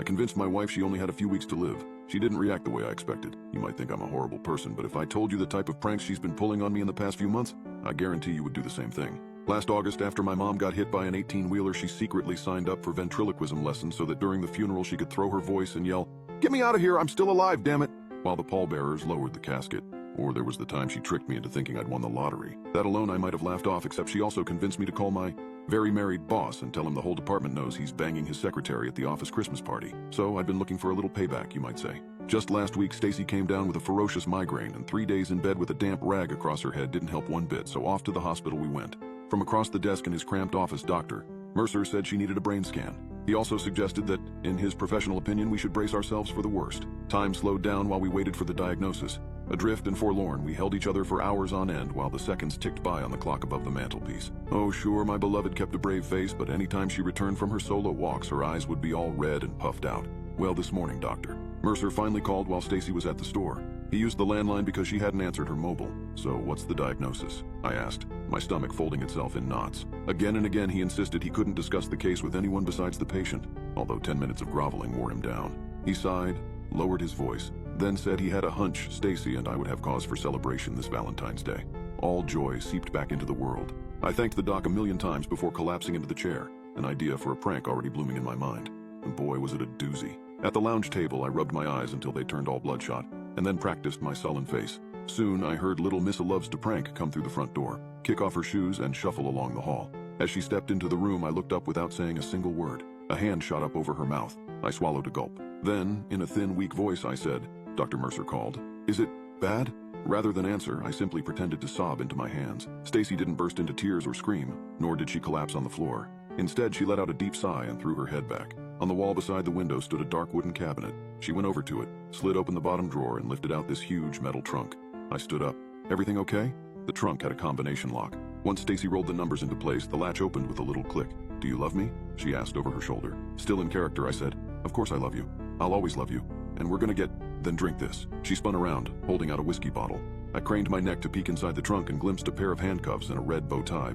I convinced my wife she only had a few weeks to live. She didn't react the way I expected. You might think I'm a horrible person, but if I told you the type of pranks she's been pulling on me in the past few months, I guarantee you would do the same thing. Last August, after my mom got hit by an 18-wheeler, she secretly signed up for ventriloquism lessons so that during the funeral she could throw her voice and yell, "Get me out of here, I'm still alive, damn it," while the pallbearers lowered the casket. Or there was the time she tricked me into thinking I'd won the lottery. That alone I might have laughed off, except she also convinced me to call my very married boss and tell him the whole department knows he's banging his secretary at the office Christmas party. So I'd been looking for a little payback, you might say. Just last week, Stacy came down with a ferocious migraine, and 3 days in bed with a damp rag across her head didn't help one bit, so off to the hospital we went. From across the desk in his cramped office, Dr. Mercer said she needed a brain scan. He also suggested that, in his professional opinion, we should brace ourselves for the worst. Time slowed down while we waited for the diagnosis. Adrift and forlorn, we held each other for hours on end while the seconds ticked by on the clock above the mantelpiece. Oh, sure, my beloved kept a brave face, but anytime she returned from her solo walks, her eyes would be all red and puffed out. Well, this morning, Dr. Mercer finally called while Stacy was at the store. He used the landline because she hadn't answered her mobile. "So what's the diagnosis?" I asked, my stomach folding itself in knots. Again and again he insisted he couldn't discuss the case with anyone besides the patient, although 10 minutes of groveling wore him down. He sighed, lowered his voice, then said he had a hunch Stacy and I would have cause for celebration this Valentine's Day. All joy seeped back into the world. I thanked the doc a million times before collapsing into the chair, an idea for a prank already blooming in my mind. And boy, was it a doozy. At the lounge table, I rubbed my eyes until they turned all bloodshot, and then practiced my sullen face. Soon, I heard little Missa Loves to Prank come through the front door, kick off her shoes, and shuffle along the hall. As she stepped into the room, I looked up without saying a single word. A hand shot up over her mouth. I swallowed a gulp. Then, in a thin, weak voice, I said, "Dr. Mercer called. Is it bad?" Rather than answer, I simply pretended to sob into my hands. Stacy didn't burst into tears or scream, nor did she collapse on the floor. Instead, she let out a deep sigh and threw her head back. On the wall beside the window stood a dark wooden cabinet. She went over to it, slid open the bottom drawer, and lifted out this huge metal trunk. I stood up. "Everything okay?" The trunk had a combination lock. Once Stacy rolled the numbers into place, the latch opened with a little click. "Do you love me?" she asked over her shoulder. Still in character, I said, "Of course I love you. I'll always love you. And we're gonna get... Then drink this." She spun around, holding out a whiskey bottle. I craned my neck to peek inside the trunk and glimpsed a pair of handcuffs and a red bow tie.